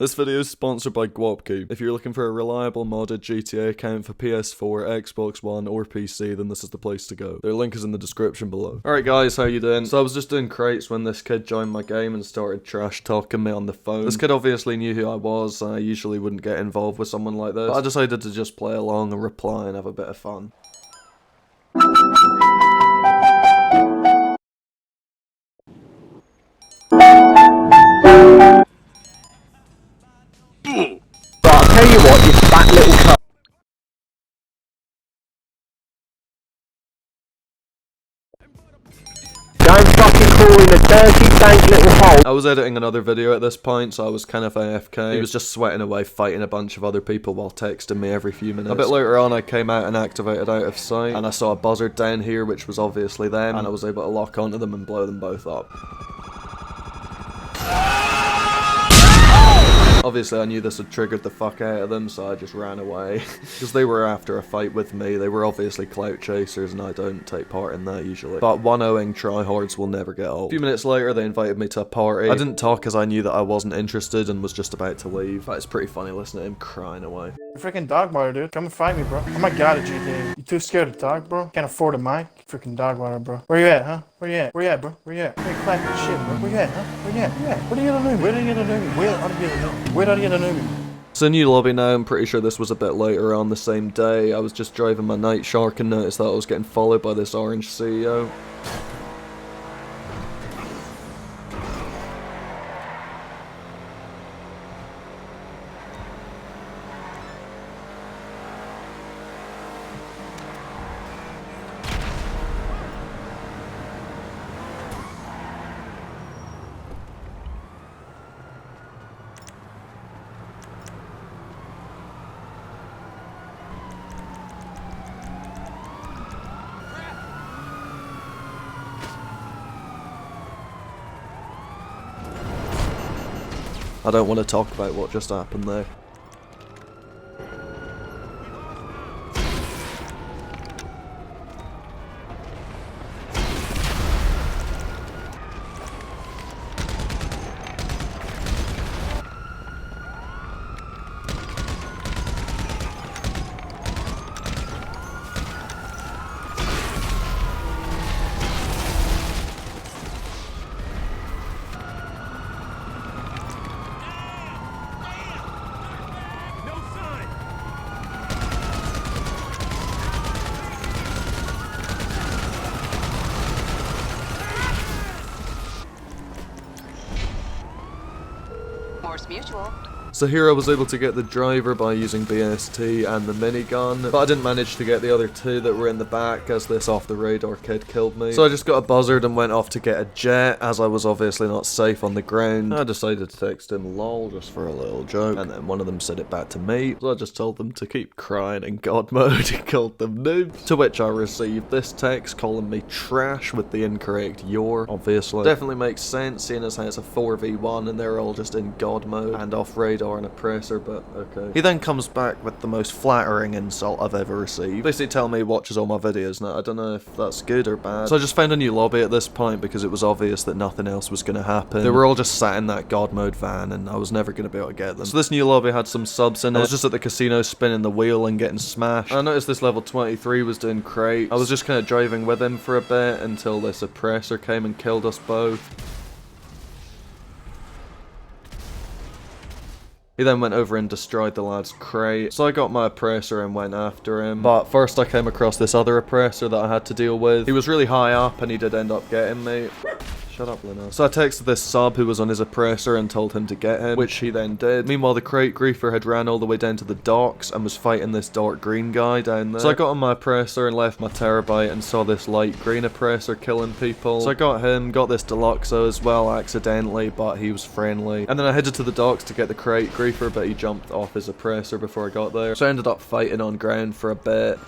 This video is sponsored by Guapku. If you're looking for a reliable modded GTA account for PS4, Xbox One, or PC, then this is the place to go. Their link is in the description below. Alright guys, how you doing? So I was just doing crates when this kid joined my game and started trash talking me on the phone. This kid obviously knew who I was, and I usually wouldn't get involved with someone like this. But I decided to just play along and reply and have a bit of fun. I'll tell you what, you fat little cunt. Don't fucking call in a dirty, dank little hole. I was editing another video at this point, so I was kind of AFK. He was just sweating away fighting a bunch of other people while texting me every few minutes. A bit later on, I came out and activated out of sight, and I saw a buzzard down here, which was obviously them, and I was able to lock onto them and blow them both up. Obviously I knew this had triggered the fuck out of them, so I just ran away. Because they were after a fight with me. They were obviously clout chasers, and I don't take part in that usually. But 1-0ing Tryhards will never get old. A few minutes later they invited me to a party. I didn't talk as I knew that I wasn't interested and was just about to leave. But it's pretty funny listening to him crying away. You're freaking dog water, dude. Come and fight me, bro. I'm a god at GTA. You too scared to talk, bro? Can't afford a mic? Freaking dog water, bro. Where you at, huh? Where you at? Where you at, bro? Where you at? Hey, clap your shit, bro. Where you at, huh? Where you at? Where you at? What are you gonna do? Where are you gonna do? Where are you gonna do? Where are you gonna do? So new lobby now. I'm pretty sure this was a bit later on the same day. I was just driving my night shark and noticed that I was getting followed by this orange CEO. I don't want to talk about what just happened there. Mutual. So here I was able to get the driver by using BST and the minigun, but I didn't manage to get the other two that were in the back as this off the radar kid killed me. So I just got a buzzard and went off to get a jet, as I was obviously not safe on the ground. I decided to text him lol just for a little joke, and then one of them said it back to me, so I just told them to keep crying in God mode and called them noobs, to which I received this text calling me trash with the incorrect your, obviously. Definitely makes sense seeing as how it's a 4v1 and they're all just in God mode and off radar and oppressor, but okay. He then comes back with the most flattering insult I've ever received. Basically tell me he watches all my videos. Now I don't know if that's good or bad. So I just found a new lobby at this point because it was obvious that nothing else was going to happen. They were all just sat in that God mode van and I was never going to be able to get them. So this new lobby had some subs in it. I was just at the casino spinning the wheel and getting smashed. I noticed this level 23 was doing crate. I was just kind of driving with him for a bit until this oppressor came and killed us both. He then went over and destroyed the lad's crate, so I got my oppressor and went after him. But first I came across this other oppressor that I had to deal with. He was really high up and he did end up getting me. Shut up, Luna. So I texted this sub who was on his oppressor and told him to get him, which he then did. Meanwhile, the crate griefer had ran all the way down to the docks and was fighting this dark green guy down there. So I got on my oppressor and left my terabyte and saw this light green oppressor killing people. So I got him, got this deluxo as well accidentally, but he was friendly. And then I headed to the docks to get the crate griefer, but he jumped off his oppressor before I got there. So I ended up fighting on ground for a bit.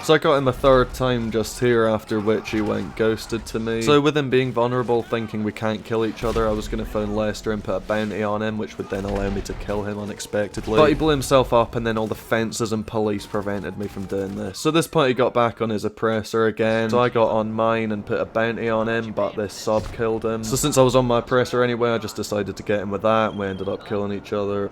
So I got him a third time just here, after which he went ghosted to me. So with him being vulnerable, thinking we can't kill each other, I was going to phone Lester and put a bounty on him, which would then allow me to kill him unexpectedly. But he blew himself up, and then all the fences and police prevented me from doing this. So at this point he got back on his oppressor again, so I got on mine and put a bounty on him, but this sub killed him. So since I was on my oppressor anyway, I just decided to get him with that, and we ended up killing each other.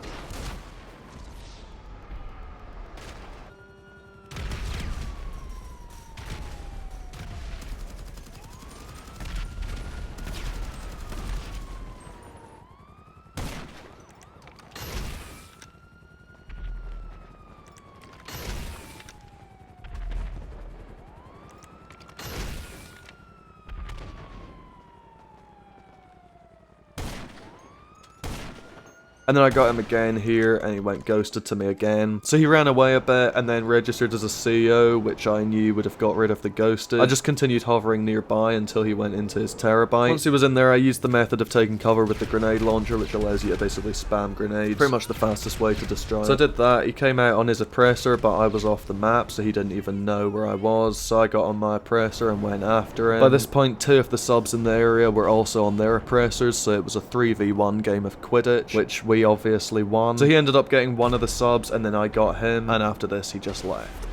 And then I got him again here, and he went ghosted to me again. So he ran away a bit, and then registered as a CEO, which I knew would have got rid of the ghosted. I just continued hovering nearby until he went into his terabyte. Once he was in there, I used the method of taking cover with the grenade launcher, which allows you to basically spam grenades. Pretty much the fastest way to destroy it. So I did that. He came out on his oppressor, but I was off the map, so he didn't even know where I was. So I got on my oppressor and went after him. By this point, 2 of the subs in the area were also on their oppressors, so it was a 3v1 game of Quidditch, which we obviously won. So he ended up getting one of the subs, and then I got him, and after this he just left.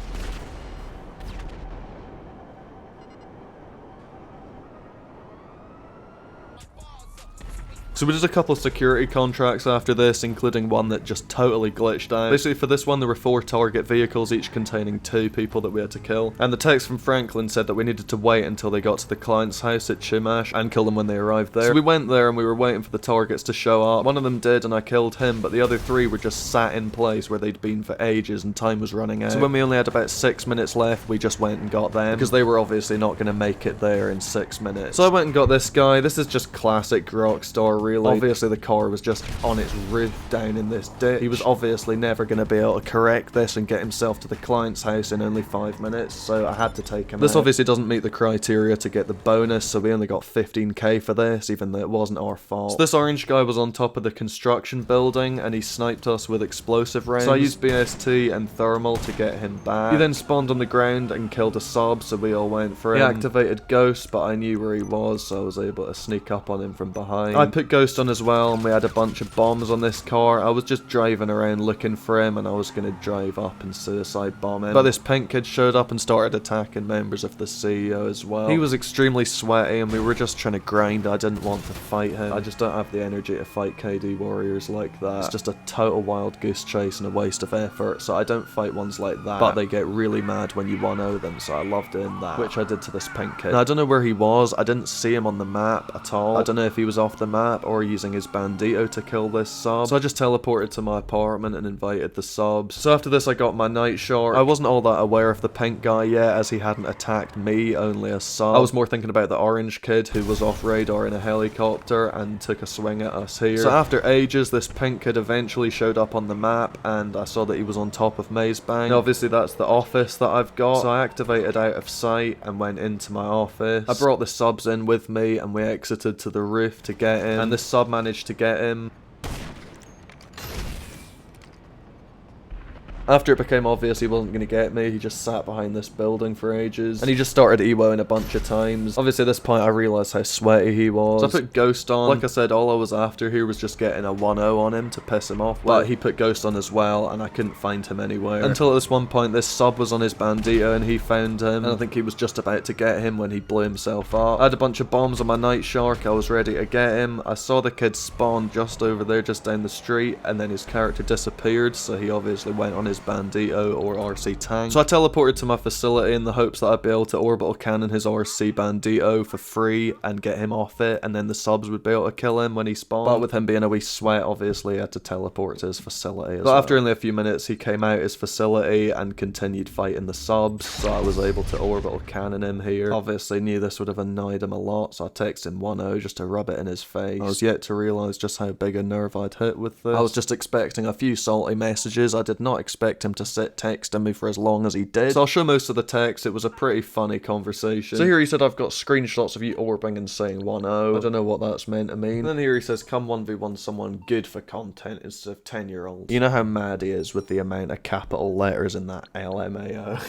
So we did a couple of security contracts after this, including one that just totally glitched out. Basically for this one there were 4 target vehicles, each containing 2 people that we had to kill. And the text from Franklin said that we needed to wait until they got to the client's house at Chumash and kill them when they arrived there. So we went there and we were waiting for the targets to show up. One of them did and I killed him, but the other 3 were just sat in place where they'd been for ages and time was running out. So when we only had about 6 minutes left, we just went and got them, because they were obviously not going to make it there in 6 minutes. So I went and got this guy. This is just classic Rockstar, really. Obviously the car was just on its roof down in this ditch. He was obviously never going to be able to correct this and get himself to the client's house in only 5 minutes, so I had to take him out. This obviously doesn't meet the criteria to get the bonus, so we only got 15k for this, even though it wasn't our fault. So this orange guy was on top of the construction building, and he sniped us with explosive rounds. So I used BST and thermal to get him back. He then spawned on the ground and killed a sub, so we all went for him. He activated Ghost, but I knew where he was, so I was able to sneak up on him from behind. I put Ghost on as well, and we had a bunch of bombs on this car. I was just driving around looking for him, and I was going to drive up and suicide bomb him. But this pink kid showed up and started attacking members of the CEO as well. He was extremely sweaty, and we were just trying to grind. I didn't want to fight him. I just don't have the energy to fight KD warriors like that. It's just a total wild goose chase and a waste of effort, so I don't fight ones like that. But they get really mad when you 1-0 them, so I love doing that, which I did to this pink kid. Now, I don't know where he was. I didn't see him on the map at all. I don't know if he was off the map or using his bandito to kill this sub. So I just teleported to my apartment and invited the subs. So after this I got my night shot. I wasn't all that aware of the pink guy yet, as he hadn't attacked me, only a sub. I was more thinking about the orange kid who was off radar in a helicopter and took a swing at us here. So after ages, this pink kid eventually showed up on the map, and I saw that he was on top of Maze Bank. Now obviously that's the office that I've got, so I activated out of sight and went into my office. I brought the subs in with me and we exited to the roof to get him, and this sub managed to get him. After it became obvious he wasn't going to get me, he just sat behind this building for ages, and he just started EWOing a bunch of times. Obviously at this point I realised how sweaty he was, so I put Ghost on. Like I said, all I was after here was just getting a 1-0 on him to piss him off, but he put Ghost on as well, and I couldn't find him anywhere. Until at this one point this sub was on his bandito and he found him, and I think he was just about to get him when he blew himself up. I had a bunch of bombs on my night shark, I was ready to get him. I saw the kid spawn just over there, just down the street, and then his character disappeared, so he obviously went on his bandito or RC tank. So I teleported to my facility in the hopes that I'd be able to orbital cannon his RC bandito for free and get him off it, and then the subs would be able to kill him when he spawned. But with him being a wee sweat, obviously I had to teleport to his facility as well. After only a few minutes he came out his facility and continued fighting the subs, so I was able to orbital cannon him here. Obviously knew this would have annoyed him a lot, so I texted him 1-0 just to rub it in his face. I was yet to realise just how big a nerve I'd hit with this. I was just expecting a few salty messages. I did not expect expect him to sit texting me for as long as he did. So I'll show most of the text. It was a pretty funny conversation. So here he said, I've got screenshots of you orbing and saying 1-0. I don't know what that's meant to mean. And then here he says, come 1v1 someone good for content instead of 10-year-olds. You know how mad he is with the amount of capital letters in that LMAO.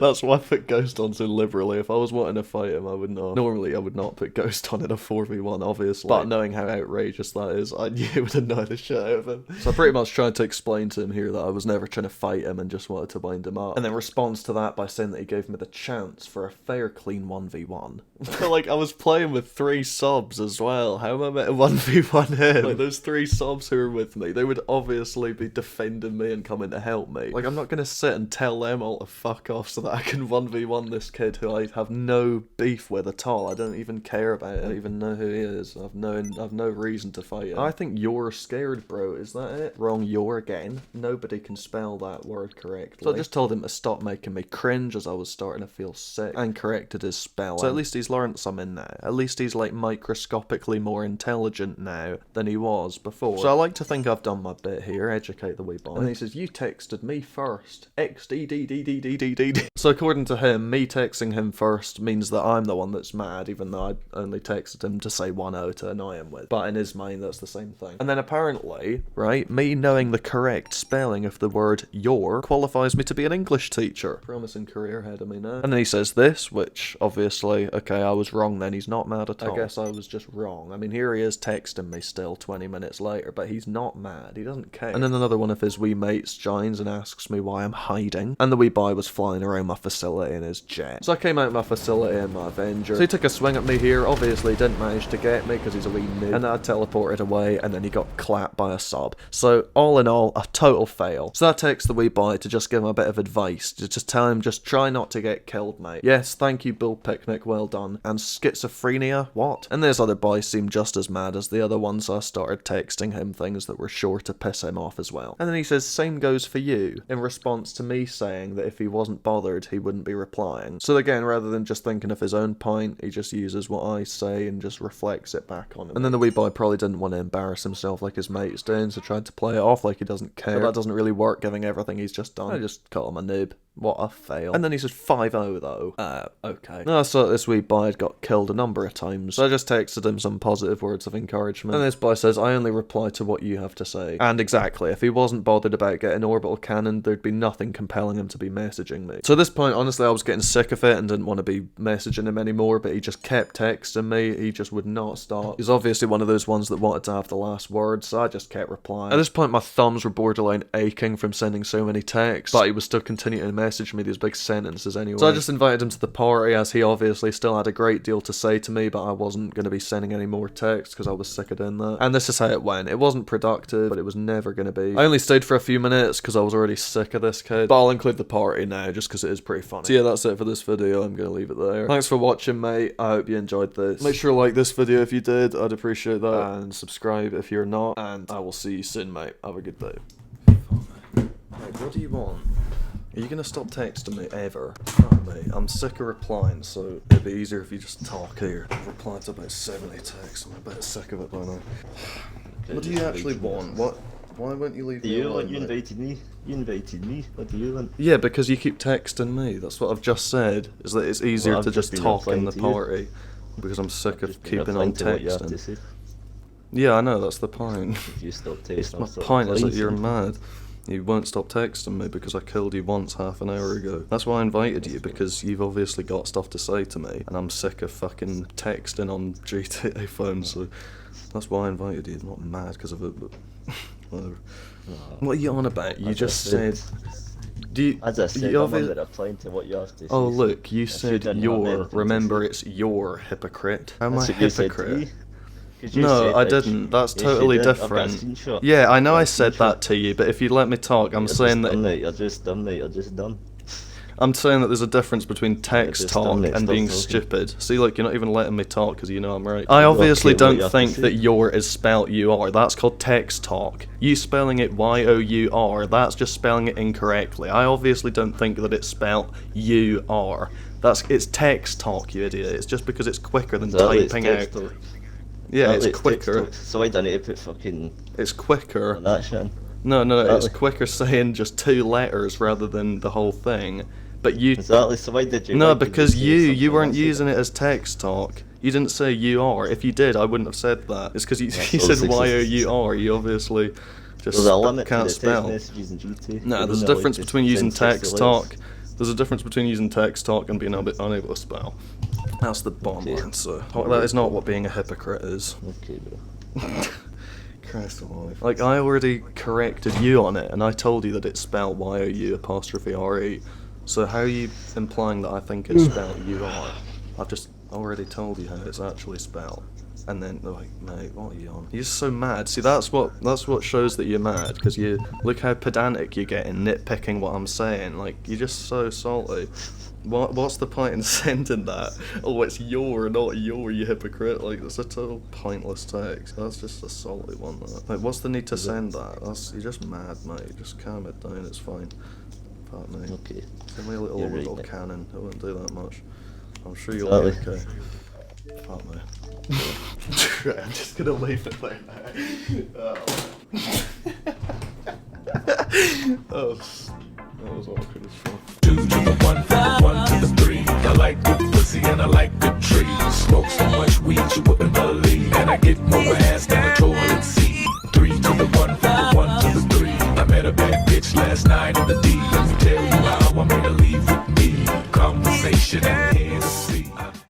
That's why I put Ghost on so liberally. If I was wanting to fight him, I would not. Normally I would not put Ghost on in a 4v1, obviously. But knowing how outrageous that is, I knew it would annoy the shit out of him. So I pretty much tried to explain to him here that I was never trying to fight him and just wanted to wind him up. And then responds to that by saying that he gave me the chance for a fair, clean 1v1. Like, I was playing with 3 subs as well. How am I meant to 1v1 him? Like, those 3 subs who were with me, they would obviously be defending me and coming to help me. Like, I'm not gonna sit and tell them all to fuck off so that I can 1v1 this kid who I have no beef with at all. I don't even care about it. I don't even know who he is. I've no reason to fight him. I think you're scared, bro. Is that it? Wrong, you're again. Nobody can spell that word correctly. So I just told him to stop making me cringe as I was starting to feel sick and corrected his spelling. So at least he's learned something now. At least he's like microscopically more intelligent now than he was before. So I like to think I've done my bit here, educate the wee boy. And he says, you texted me first. XDDDDDDD. So according to him, me texting him first means that I'm the one that's mad, even though I only texted him to say 1-0 to annoy him with. But in his mind, that's the same thing. And then apparently, right, me knowing the correct spelling of the word your qualifies me to be an English teacher. Promising career ahead of me now. And then he says this, which obviously, okay, I was wrong then. He's not mad at all. I guess I was just wrong. I mean, here he is texting me still 20 minutes later, but he's not mad. He doesn't care. And then another one of his wee mates joins and asks me why I'm hiding. And the wee boy was flying around my facility in his jet. So I came out of my facility in my Avenger. So he took a swing at me here. Obviously, he didn't manage to get me because he's a wee noob. And then I teleported away, and then he got clapped by a sub. So all in all, a total fail. So I text the wee boy to just give him a bit of advice. To just tell him, just try not to get killed, mate. Yes, thank you, Bill Picnic, well done. And schizophrenia? What? And this other boy seemed just as mad as the other one, so I started texting him things that were sure to piss him off as well. And then he says, same goes for you, in response to me saying that if he wasn't bothered, he wouldn't be replying. So again, rather than just thinking of his own point, he just uses what I say and just reflects it back on him. And then the wee boy probably didn't want to embarrass himself like his mate's doing, so tried to play it off like he doesn't care. But that doesn't really work, given everything he's just done. I just call him a noob. What a fail. And then he says 5-0 though. Okay. No, I saw this wee boy had got killed a number of times, so I just texted him some positive words of encouragement. And this boy says, I only reply to what you have to say. And exactly, if he wasn't bothered about getting orbital cannon, there'd be nothing compelling him to be messaging me. So at this point, honestly, I was getting sick of it and didn't want to be messaging him anymore, but he just kept texting me. He just would not stop. He's obviously one of those ones that wanted to have the last word, so I just kept replying. At this point, my thumbs were borderline aching from sending so many texts, but he was still continuing to message me these big sentences anyway. So I just invited him to the party, as he obviously still had a great deal to say to me, but I wasn't going to be sending any more texts because I was sick of doing that. And this is how it went. It wasn't productive, but it was never going to be. I only stayed for a few minutes because I was already sick of this kid, but I'll include the party now just because it is pretty funny. So yeah, that's it for this video. I'm going to leave it there. Thanks for watching, mate. I hope you enjoyed this. Make sure to like this video if you did. I'd appreciate that. And subscribe if you're not. And I will see you soon, mate. Have a good day. Mate, what do you want? Are you gonna stop texting me ever? Fuck me, I'm sick of replying, so it'd be easier if you just talk here. I've replied to about 70 texts, I'm a bit sick of it by now. What do you actually want? Why won't you leave me alone, You invited me. You invited me. What do you want? Yeah, because you keep texting me. That's what I've just said, is that it's easier to just talk in the party. Because I'm sick of keeping on texting. Yeah, I know, that's the point. If you stop texting, My point is that you're mad. You won't stop texting me because I killed you once half an hour ago. That's why I invited you, because you've obviously got stuff to say to me, and I'm sick of fucking texting on GTA phones, so that's why I invited you. I'm not mad because of it, but whatever. What are you on about? You just said... As I said, I'm not replying to what you have to say. Oh look, you said your, remember it's your, hypocrite. Am I a hypocrite? No, I didn't. That's totally different. Yeah, I know I said that to you, but if you let me talk, I'm saying that... You're just done. I'm saying that there's a difference between text talk and being stupid. See, like, you're not even letting me talk because you know I'm right. I obviously don't think that your is spelt U-R. That's called text talk. You spelling it Y-O-U-R, that's just spelling it incorrectly. I obviously don't think that it's spelt U-R. It's text talk, you idiot. It's just because it's quicker than typing out. Yeah, it's quicker. So I don't need to put fucking... It's quicker. That shit. No, it's Exactly. quicker saying just 2 letters rather than the whole thing. But you... Exactly, so why did you... No, why did because say you something weren't else using again? it as text talk. You didn't say you are. If you did, I wouldn't have said that. It's because you That's said all YOUR. You obviously just There's a limit to can't the text spell. messages in GT. No, They're there's a only difference allowed to between using send 60 text letters. talk. There's a difference between using text talk and being unable to spell. That's the bottom Okay. line, so that is not what being a hypocrite is. Okay, bro. Christ alive. Like, I already corrected you on it, and I told you that it's spelled YOU''RE. So how are you implying that I think it's spelled UR? I've just already told you how it's actually spelled. And then they're like, mate, what are you on? You're just so mad. See, that's what shows that you're mad, because you look how pedantic you get in nitpicking what I'm saying. Like, you're just so salty. What's the point in sending that? Oh, it's your, not your, you hypocrite. Like, that's a total pointless text. That's just a salty one. That. Like, what's the need to send that? You're just mad, mate. Just calm it down. It's fine. Fuck me. Okay. It's only a little You're right, orbital mate. cannon. It won't do that much. I'm sure you'll be okay. Fuck me. I'm just gonna leave it like that. Oh, that was awkward as fuck. 2 to the 1, 1 to the 3. I like good pussy and I like good trees. Smoke so much weed you wouldn't believe, and I get more ass than a